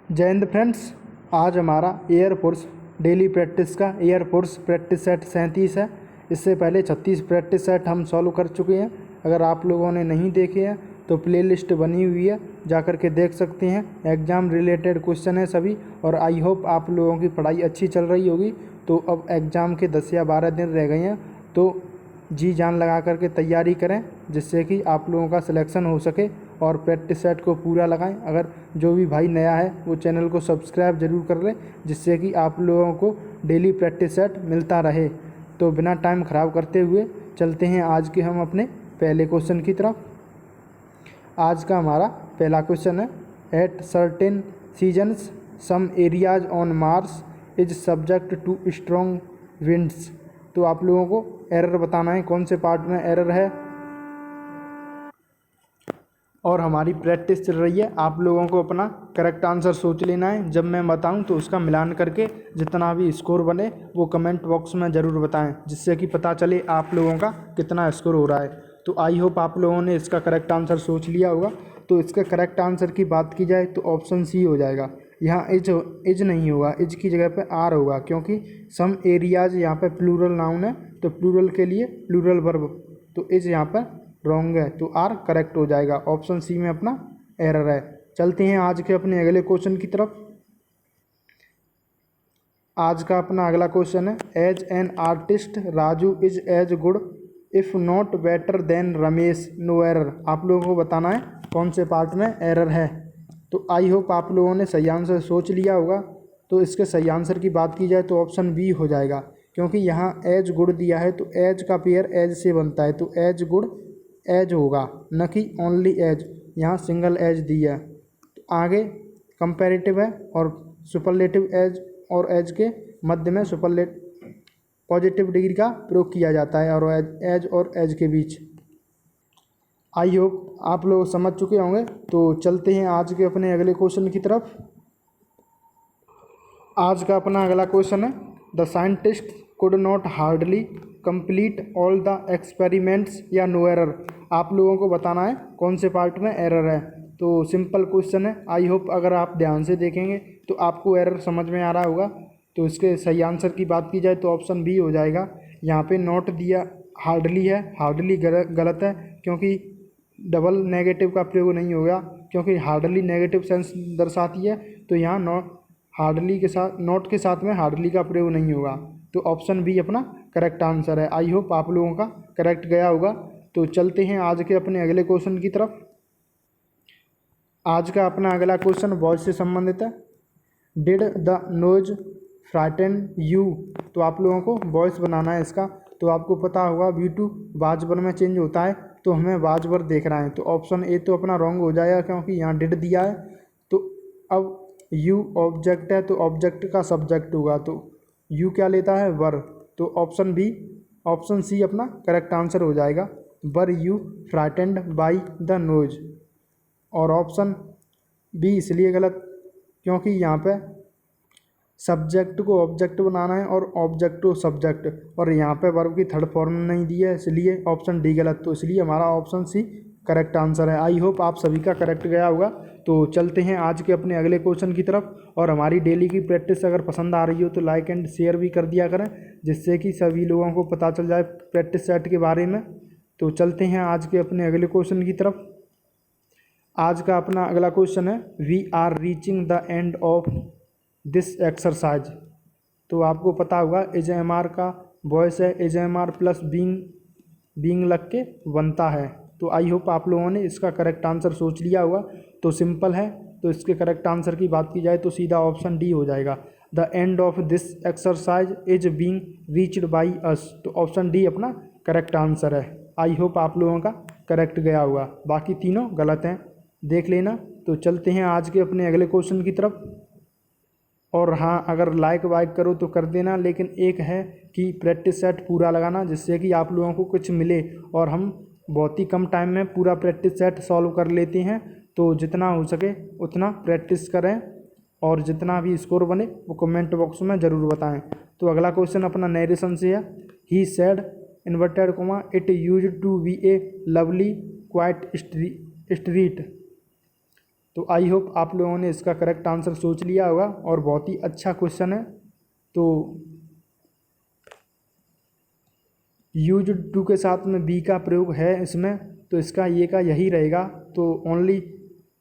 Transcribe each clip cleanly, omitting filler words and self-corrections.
जय हिंद फ्रेंड्स। आज हमारा एयरफोर्स डेली प्रैक्टिस का एयरफोर्स प्रैक्टिस सेट 37 है। इससे पहले 36 प्रैक्टिस सेट हम सॉल्व कर चुके हैं। अगर आप लोगों ने नहीं देखे हैं तो प्लेलिस्ट बनी हुई है, जाकर के देख सकते हैं। एग्ज़ाम रिलेटेड क्वेश्चन है सभी, और आई होप आप लोगों की पढ़ाई अच्छी चल रही होगी। तो अब एग्ज़ाम के 10 या 12 दिन रह गए हैं, तो जी जान लगा करके तैयारी करें, जिससे कि आप लोगों का सिलेक्शन हो सके और प्रैक्टिस सेट को पूरा लगाएं। अगर जो भी भाई नया है वो चैनल को सब्सक्राइब ज़रूर कर लें, जिससे कि आप लोगों को डेली प्रैक्टिस सेट मिलता रहे। तो बिना टाइम ख़राब करते हुए चलते हैं आज के हम अपने पहले क्वेश्चन की तरफ। आज का हमारा पहला क्वेश्चन है, at certain seasons some areas on Mars is subject to strong winds. तो आप लोगों को एरर बताना है, कौन से पार्ट में एरर है। और हमारी प्रैक्टिस चल रही है, आप लोगों को अपना करेक्ट आंसर सोच लेना है। जब मैं बताऊं तो उसका मिलान करके जितना भी स्कोर बने वो कमेंट बॉक्स में ज़रूर बताएं, जिससे कि पता चले आप लोगों का कितना स्कोर हो रहा है। तो आई होप आप लोगों ने इसका करेक्ट आंसर सोच लिया होगा। तो इसके करेक्ट आंसर की बात की जाए तो ऑप्शन सी हो जाएगा। यहाँ इज नहीं होगा, इज की जगह पे आर होगा, क्योंकि सम एरियाज यहाँ पे प्लूरल नाउन है, तो प्लूरल के लिए प्लूरल वर्ब, तो इज यहाँ पर रॉन्ग है, तो आर करेक्ट हो जाएगा। ऑप्शन सी में अपना एरर है। चलते हैं आज के अपने अगले क्वेश्चन की तरफ। आज का अपना अगला क्वेश्चन है, as an artist Raju is as good if not better than Ramesh, no error. आप लोगों को बताना है कौन से पार्ट में एरर है। तो आई होप आप लोगों ने सही आंसर सोच लिया होगा। तो इसके सही आंसर की बात की जाए तो ऑप्शन बी हो जाएगा, क्योंकि यहाँ एज गुड दिया है तो एज का पेयर एज से बनता है, तो एज गुड एज होगा, न कि ओनली एज। यहाँ सिंगल एज दिया है। तो आगे कंपैरेटिव है और सुपरलेटिव एज और एज के मध्य में पॉजिटिव डिग्री का प्रयोग किया जाता है, और एज और एज के बीच। आई होप आप लोग समझ चुके होंगे। तो चलते हैं आज के अपने अगले क्वेश्चन की तरफ। आज का अपना अगला क्वेश्चन है, the scientist could not hardly complete all the experiments या नो एरर। आप लोगों को बताना है कौन से पार्ट में एरर है। तो सिंपल क्वेश्चन है, आई होप अगर आप ध्यान से देखेंगे तो आपको एरर समझ में आ रहा होगा। तो इसके सही आंसर की बात की जाए तो ऑप्शन बी हो जाएगा। यहाँ पे नॉट दिया हार्डली है, हार्डली गलत है, क्योंकि डबल नेगेटिव का प्रयोग नहीं होगा, क्योंकि हार्डली नेगेटिव सेंस दर्शाती है। तो यहाँ हार्डली के साथ, नॉट के साथ में हार्डली का प्रयोग नहीं होगा। तो ऑप्शन बी अपना करेक्ट आंसर है। आई होप आप लोगों का करेक्ट गया होगा। तो चलते हैं आज के अपने अगले क्वेश्चन की तरफ। आज का अपना अगला क्वेश्चन वॉइस से संबंधित है, did the nose frighten you. तो आप लोगों को वॉइस बनाना है इसका। तो आपको पता होगा V2 वाजवर में चेंज होता है, तो हमें वाजवर देख रहा है। तो ऑप्शन ए तो अपना रॉन्ग हो जाएगा, क्योंकि यहाँ डिड दिया है। तो अब यू ऑब्जेक्ट है, तो ऑब्जेक्ट का सब्जेक्ट होगा, तो यू क्या लेता है, वर। तो ऑप्शन बी, ऑप्शन सी अपना करेक्ट आंसर हो जाएगा, were you frightened by the nose. और ऑप्शन बी इसलिए गलत, क्योंकि यहाँ पे सब्जेक्ट को ऑब्जेक्ट बनाना है और ऑब्जेक्ट को सब्जेक्ट, और यहाँ पे वर्ब की थर्ड फॉर्म नहीं दी है, इसलिए ऑप्शन डी गलत। तो इसलिए हमारा ऑप्शन सी करेक्ट आंसर है। आई होप आप सभी का करेक्ट गया होगा। तो चलते हैं आज के अपने अगले क्वेश्चन की तरफ। और हमारी डेली की प्रैक्टिस अगर पसंद आ रही हो तो लाइक एंड शेयर भी कर दिया करें, जिससे कि सभी लोगों को पता चल जाए प्रैक्टिस सेट के बारे में। तो चलते हैं आज के अपने अगले क्वेश्चन की तरफ। आज का अपना अगला क्वेश्चन है, we are reaching the end of this exercise. तो आपको पता होगा एज एम आर का वॉइस है, is am are plus being लग के बनता है। तो आई होप आप लोगों ने इसका करेक्ट आंसर सोच लिया होगा। तो सिंपल है, तो इसके करेक्ट आंसर की बात की जाए तो सीधा ऑप्शन डी हो जाएगा, the end of this exercise is being reached by us. तो ऑप्शन डी अपना करेक्ट आंसर है। आई होप आप लोगों का करेक्ट गया होगा, बाकी तीनों गलत हैं, देख लेना। तो चलते हैं आज के अपने अगले क्वेश्चन की तरफ। और हाँ, अगर लाइक वाइक करो तो कर देना, लेकिन एक है कि प्रैक्टिस सेट पूरा लगाना, जिससे कि आप लोगों को कुछ मिले। और हम बहुत ही कम टाइम में पूरा प्रैक्टिस सेट सॉल्व कर लेते हैं। तो जितना हो सके उतना प्रैक्टिस करें, और जितना भी स्कोर बने वो कमेंट बॉक्स में ज़रूर बताएं। तो अगला क्वेश्चन अपना नरेशन से है, he said inverted comma it used to be a lovely quiet street. तो आई होप आप लोगों ने इसका करेक्ट आंसर सोच लिया होगा और बहुत ही अच्छा क्वेश्चन है। तो यूज टू के साथ में बी का प्रयोग है इसमें, तो इसका ये का यही रहेगा। तो ओनली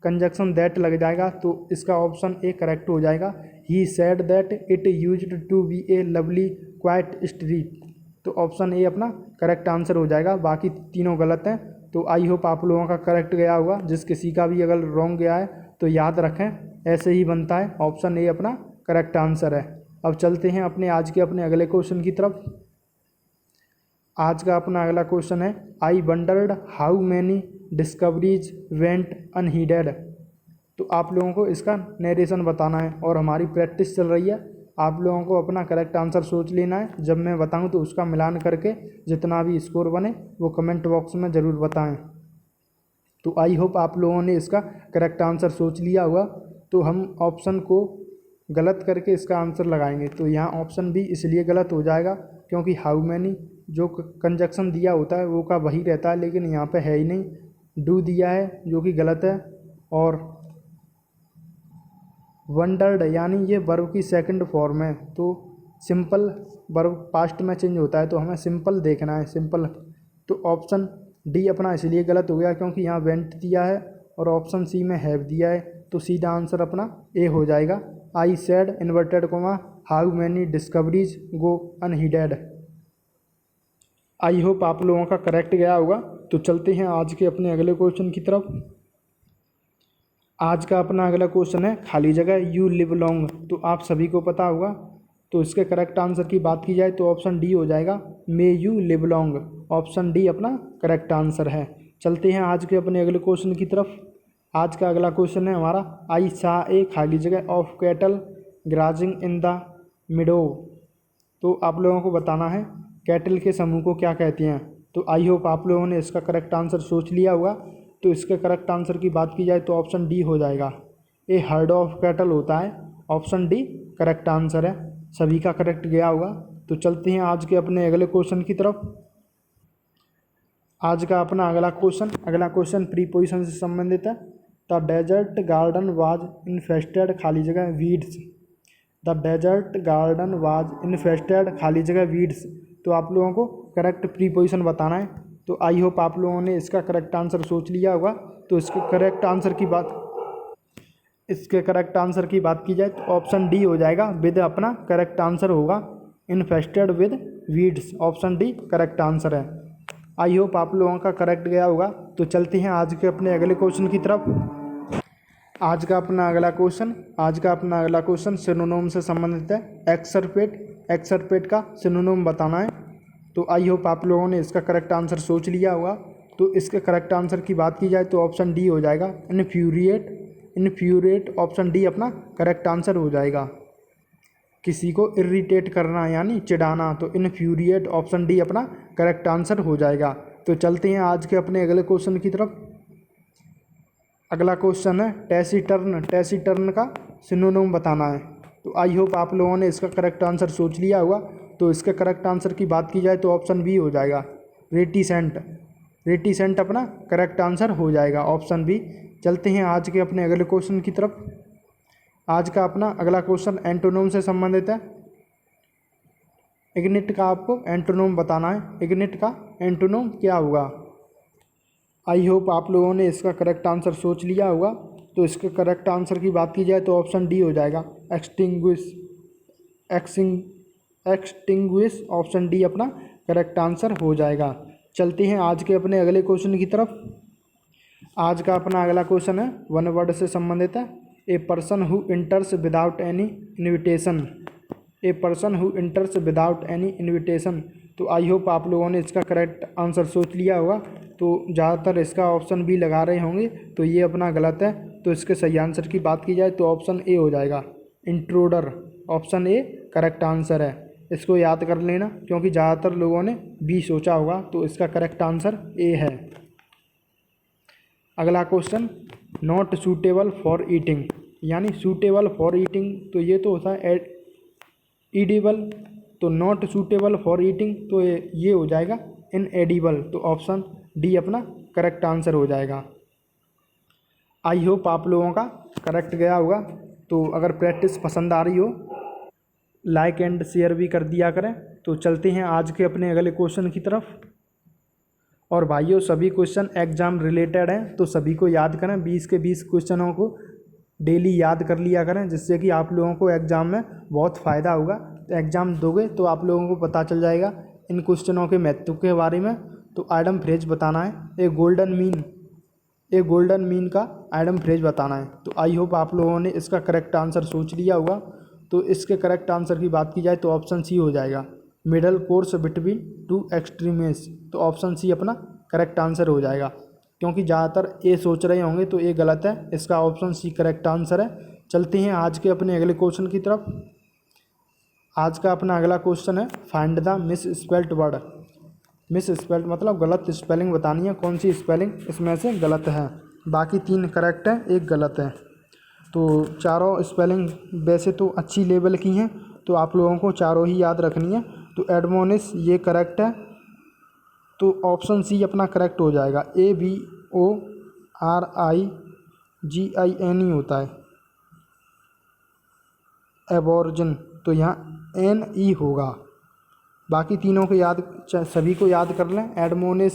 कंजक्शन दैट लग जाएगा, तो इसका ऑप्शन ए करेक्ट हो जाएगा। He said that it used to be a lovely quiet street, तो ऑप्शन ए अपना करेक्ट आंसर हो जाएगा। बाकी तीनों गलत हैं। तो आई होप आप लोगों का करेक्ट गया होगा। जिस किसी का भी अगर रॉन्ग गया है तो याद रखें ऐसे ही बनता है, ऑप्शन ए अपना करेक्ट आंसर है। अब चलते हैं अपने अगले क्वेश्चन की तरफ। आज का अपना अगला क्वेश्चन है, I wondered how many discoveries went unheeded. तो आप लोगों को इसका नरेशन बताना है और हमारी प्रैक्टिस चल रही है। आप लोगों को अपना करेक्ट आंसर सोच लेना है। जब मैं बताऊं तो उसका मिलान करके जितना भी स्कोर बने वो कमेंट बॉक्स में ज़रूर बताएं। तो आई होप आप लोगों ने इसका करेक्ट आंसर सोच लिया हुआ। तो हम ऑप्शन को गलत करके इसका आंसर लगाएंगे। तो यहाँ ऑप्शन भी इसलिए गलत हो जाएगा क्योंकि हाउ मैनी जो कंजक्शन दिया होता है वो का वही रहता है, लेकिन यहाँ पे है ही नहीं। डू दिया है जो कि गलत है। और वंडर्ड यानी ये वर्ब की सेकंड फॉर्म है, तो सिंपल वर्ब पास्ट में चेंज होता है, तो हमें सिंपल देखना है, सिंपल। तो ऑप्शन डी अपना इसलिए गलत हो गया क्योंकि यहाँ वेंट दिया है और ऑप्शन सी में हैव दिया है, तो सीधा आंसर अपना ए हो जाएगा। I said inverted comma how many discoveries go unheeded. I hope आप लोगों का करेक्ट गया होगा। तो चलते हैं आज के अपने अगले क्वेश्चन की तरफ। आज का अपना अगला क्वेश्चन है, खाली जगह यू लिव लॉन्ग। तो आप सभी को पता होगा। तो इसके करेक्ट आंसर की बात की जाए तो ऑप्शन डी हो जाएगा, may you live long. Option D अपना करेक्ट आंसर है। चलते हैं आज के अपने अगले क्वेश्चन की तरफ। आज का अगला क्वेश्चन है हमारा, आई सा ए खाली जगह ऑफ कैटल ग्राजिंग इन द मिडो। तो आप लोगों को बताना है कैटल के समूह को क्या कहते हैं। तो आई होप आप लोगों ने इसका करेक्ट आंसर सोच लिया होगा। तो इसके करेक्ट आंसर की बात की जाए तो ऑप्शन डी हो जाएगा, ए हर्ड ऑफ कैटल होता है। ऑप्शन डी करेक्ट आंसर है। सभी का करेक्ट गया होगा। तो चलते हैं आज के अपने अगले क्वेश्चन की तरफ। आज का अपना अगला क्वेश्चन प्रीपोजिशन से संबंधित है। The desert garden was infested खाली जगह weeds. The desert garden was infested खाली जगह वीड्स। तो आप लोगों को करेक्ट प्रीपोजिशन बताना है। तो आई होप आप लोगों ने इसका करेक्ट आंसर सोच लिया होगा। तो इसके करेक्ट आंसर की बात की जाए तो ऑप्शन डी हो जाएगा, विद अपना करेक्ट आंसर होगा। Infested with weeds, option D correct answer है। आई होप आप लोगों का करेक्ट गया होगा। तो चलते हैं आज के अपने अगले क्वेश्चन की तरफ। आज का अपना अगला क्वेश्चन सिनोनिम से संबंधित है। एक्सरपेट का सिनोनिम बताना है। तो आई होप आप लोगों ने इसका करेक्ट आंसर सोच लिया होगा। तो इसके करेक्ट आंसर की बात की जाए तो ऑप्शन डी हो जाएगा, इन्फ्यूरिएट। ऑप्शन डी अपना करेक्ट आंसर हो जाएगा। किसी को इरिटेट करना यानी चिढ़ाना, तो इन्फ्यूरिएट ऑप्शन डी अपना करेक्ट आंसर हो जाएगा। तो चलते हैं आज के अपने अगले क्वेश्चन की तरफ। अगला क्वेश्चन है, टैसीटर्न का सिनोनिम बताना है। तो आई होप आप लोगों ने इसका करेक्ट आंसर सोच लिया होगा। तो इसके करेक्ट आंसर की बात की जाए तो ऑप्शन बी हो जाएगा, रेटिसेंट अपना करेक्ट आंसर हो जाएगा, ऑप्शन बी। चलते हैं आज के अपने अगले क्वेश्चन की तरफ। आज का अपना अगला क्वेश्चन एंटोनिम से संबंधित है। इग्निट का आपको एंटोनिम बताना है। इग्निट का एंटोनिम क्या होगा। आई होप आप लोगों ने इसका करेक्ट आंसर सोच लिया होगा। तो इसके करेक्ट आंसर की बात की जाए तो ऑप्शन डी हो जाएगा, एक्सटिंग्विश। ऑप्शन डी अपना करेक्ट आंसर हो जाएगा। चलते हैं आज के अपने अगले क्वेश्चन की तरफ। आज का अपना अगला क्वेश्चन है, वन वर्ड से संबंधित है। A person who इंटर्स without any invitation. तो आई होप आप लोगों ने इसका करेक्ट आंसर सोच लिया होगा। तो ज़्यादातर इसका ऑप्शन बी लगा रहे होंगे, तो ये अपना गलत है। तो इसके सही आंसर की बात की जाए तो ऑप्शन ए हो जाएगा, intruder. Option A correct answer है। इसको याद कर लेना क्योंकि ज़्यादातर लोगों ने बी सोचा होगा। तो इसका करेक्ट आंसर ए है। अगला question, not suitable for eating यानी सूटेबल फॉर ईटिंग, तो ये तो होता है एडिबल। तो नॉट सूटेबल फॉर ईटिंग, तो ये हो जाएगा इनएडिबल। तो ऑप्शन डी अपना करेक्ट आंसर हो जाएगा। आई होप आप लोगों का करेक्ट गया होगा। तो अगर प्रैक्टिस पसंद आ रही हो लाइक एंड शेयर भी कर दिया करें। तो चलते हैं आज के अपने अगले क्वेश्चन की तरफ। और भाइयों सभी क्वेश्चन एग्ज़ाम रिलेटेड हैं तो सभी को याद करें, 20 के 20 क्वेश्चनों को डेली याद कर लिया करें, जिससे कि आप लोगों को एग्ज़ाम में बहुत फ़ायदा होगा। एग्ज़ाम दोगे तो आप लोगों को पता चल जाएगा इन क्वेश्चनों के महत्व के बारे में। तो आइडम फ्रेज बताना है, एक गोल्डन मीन का आइडम फ्रेज बताना है। तो आई होप आप लोगों ने इसका करेक्ट आंसर सोच लिया होगा। तो इसके करेक्ट आंसर की बात की जाए तो ऑप्शन सी हो जाएगा, मिडल कोर्स बिटवीन टू एक्सट्रीमेस। तो ऑप्शन सी अपना करेक्ट आंसर हो जाएगा, क्योंकि ज़्यादातर ए सोच रहे होंगे तो ये गलत है, इसका ऑप्शन सी करेक्ट आंसर है। चलते हैं आज के अपने अगले क्वेश्चन की तरफ। आज का अपना अगला क्वेश्चन है find the miss spelled word. Miss spelled मतलब गलत स्पेलिंग बतानी है, कौन सी स्पेलिंग इसमें से गलत है। बाकी 3 करेक्ट है, 1 गलत है। तो चारों स्पेलिंग वैसे तो अच्छी लेवल की हैं, तो आप लोगों को चारों ही याद रखनी है। तो एडमोनिस ये करेक्ट है, तो ऑप्शन सी अपना करेक्ट हो जाएगा। ABORIGIN होता है एबॉर्जिन, तो यहाँ NE होगा। बाकी तीनों को याद, सभी को याद कर लें। एडमोनिस,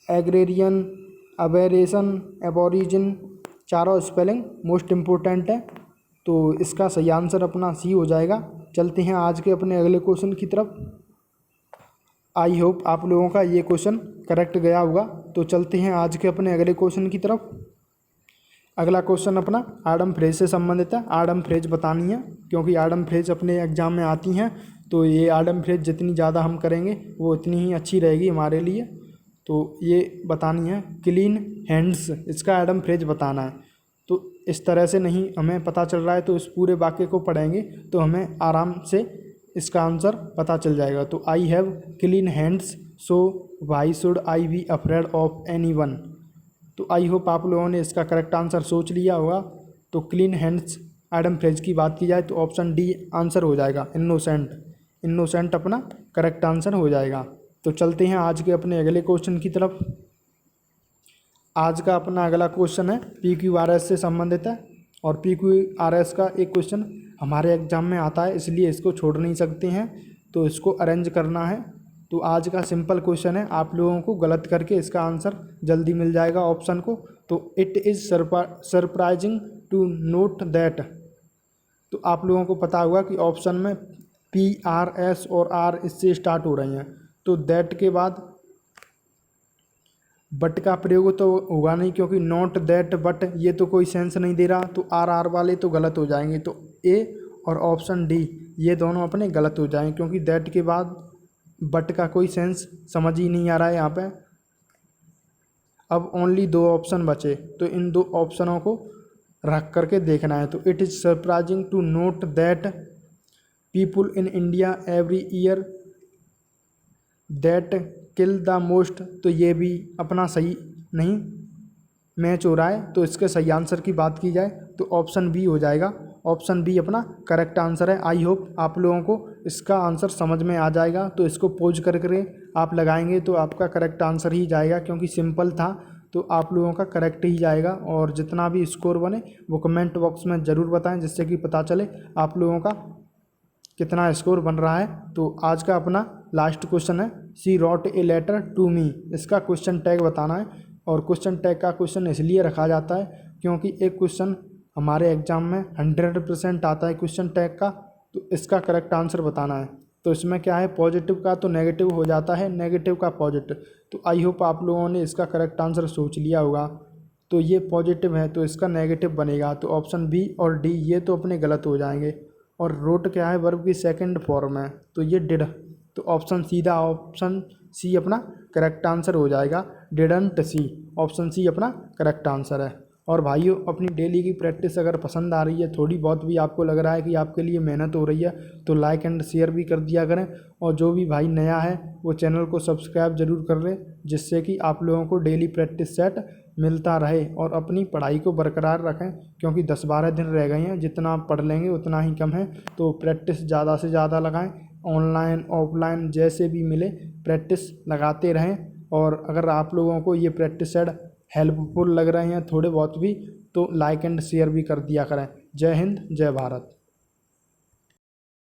एग्रेरियन, अबेरेशन, एबॉरिजिन, चारों स्पेलिंग मोस्ट इम्पोर्टेंट है। तो इसका सही आंसर अपना सी हो जाएगा। चलते हैं आज के अपने अगले क्वेश्चन की तरफ। आई होप आप लोगों का ये क्वेश्चन करेक्ट गया होगा। तो चलते हैं आज के अपने अगले क्वेश्चन की तरफ। अगला क्वेश्चन अपना आडम फ्रेज से संबंधित है। आडम फ्रेज बतानी है, क्योंकि आडम फ्रेज अपने एग्जाम में आती हैं। तो ये आडम फ्रेज जितनी ज़्यादा हम करेंगे वो उतनी ही अच्छी रहेगी हमारे लिए। तो ये बतानी है क्लीन हैंड्स, इसका आडम फ्रेज बताना है। तो इस तरह से नहीं हमें पता चल रहा है, तो इस पूरे वाक्य को पढ़ेंगे तो हमें आराम से इसका आंसर पता चल जाएगा। तो I have clean hands, so why should I be afraid of anyone. तो आई होप आप लोगों ने इसका करेक्ट आंसर सोच लिया होगा। तो क्लीन हैंड्स आइडम फ्रेज की बात की जाए तो ऑप्शन डी आंसर हो जाएगा, इनोसेंट अपना करेक्ट आंसर हो जाएगा। तो चलते हैं आज के अपने अगले क्वेश्चन की तरफ। आज का अपना अगला क्वेश्चन है PQRS से संबंधित है। और PQRS का एक क्वेश्चन हमारे एग्जाम में आता है, इसलिए इसको छोड़ नहीं सकते हैं, तो इसको अरेंज करना है। तो आज का सिंपल क्वेश्चन है, आप लोगों को गलत करके इसका आंसर जल्दी मिल जाएगा ऑप्शन को। तो it is surprising to note that. तो आप लोगों को पता होगा कि ऑप्शन में PRS और R इससे स्टार्ट हो रही हैं। तो दैट के बाद बट का प्रयोग तो होगा नहीं, क्योंकि नॉट दैट बट ये तो कोई सेंस नहीं दे रहा। तो R वाले तो गलत हो जाएंगे। तो A और ऑप्शन डी ये दोनों अपने गलत हो जाएंगे, क्योंकि दैट के बाद बट का कोई सेंस समझ ही नहीं आ रहा है यहाँ पे। अब ओनली 2 ऑप्शन बचे, तो इन 2 ऑप्शनों को रख करके देखना है। तो it is surprising to note that people in India every year that kill the most. तो ये भी अपना सही नहीं मैच हो रहा है। तो इसके सही आंसर की बात की जाए तो ऑप्शन बी हो जाएगा। ऑप्शन बी अपना करेक्ट आंसर है। आई होप आप लोगों को इसका आंसर समझ में आ जाएगा। तो इसको पोज करके आप लगाएंगे तो आपका करेक्ट आंसर ही जाएगा, क्योंकि सिंपल था तो आप लोगों का करेक्ट ही जाएगा। और जितना भी स्कोर बने वो कमेंट बॉक्स में ज़रूर बताएं, जिससे कि पता चले आप लोगों का कितना स्कोर बन रहा है। तो आज का अपना लास्ट क्वेश्चन है she wrote a letter to me. इसका क्वेश्चन टैग बताना है। और क्वेश्चन टैग का क्वेश्चन इसलिए रखा जाता है क्योंकि एक क्वेश्चन हमारे एग्जाम में 100% आता है क्वेश्चन टैग का। तो इसका करेक्ट आंसर बताना है। तो इसमें क्या है, पॉजिटिव का तो नेगेटिव हो जाता है, नेगेटिव का पॉजिटिव। तो आई होप आप लोगों ने इसका करेक्ट आंसर सोच लिया होगा। तो ये पॉजिटिव है तो इसका नेगेटिव बनेगा। तो ऑप्शन बी और डी ये तो अपने गलत हो जाएंगे। और रोट क्या है, वर्ब की सेकंड फॉर्म है, तो ये डिड। तो ऑप्शन सीधा ऑप्शन सी अपना करेक्ट आंसर हो जाएगा, डिडंट सी। ऑप्शन सी अपना करेक्ट आंसर है। और भाइयों अपनी डेली की प्रैक्टिस अगर पसंद आ रही है, थोड़ी बहुत भी आपको लग रहा है कि आपके लिए मेहनत हो रही है, तो लाइक एंड शेयर भी कर दिया करें। और जो भी भाई नया है वो चैनल को सब्सक्राइब जरूर कर ले, जिससे कि आप लोगों को डेली प्रैक्टिस सेट मिलता रहे। और अपनी पढ़ाई को बरकरार रखें, क्योंकि 10-12 दिन रह गए हैं, जितना आप पढ़ लेंगे उतना ही कम है। तो प्रैक्टिस ज़्यादा से ज़्यादा लगाएं, ऑनलाइन ऑफलाइन जैसे भी मिले प्रैक्टिस लगाते रहें। और अगर आप लोगों को ये प्रैक्टिस सेट हेल्पफुल लग रहे हैं थोड़े बहुत भी, तो लाइक एंड शेयर भी कर दिया करें। जय हिंद, जय भारत।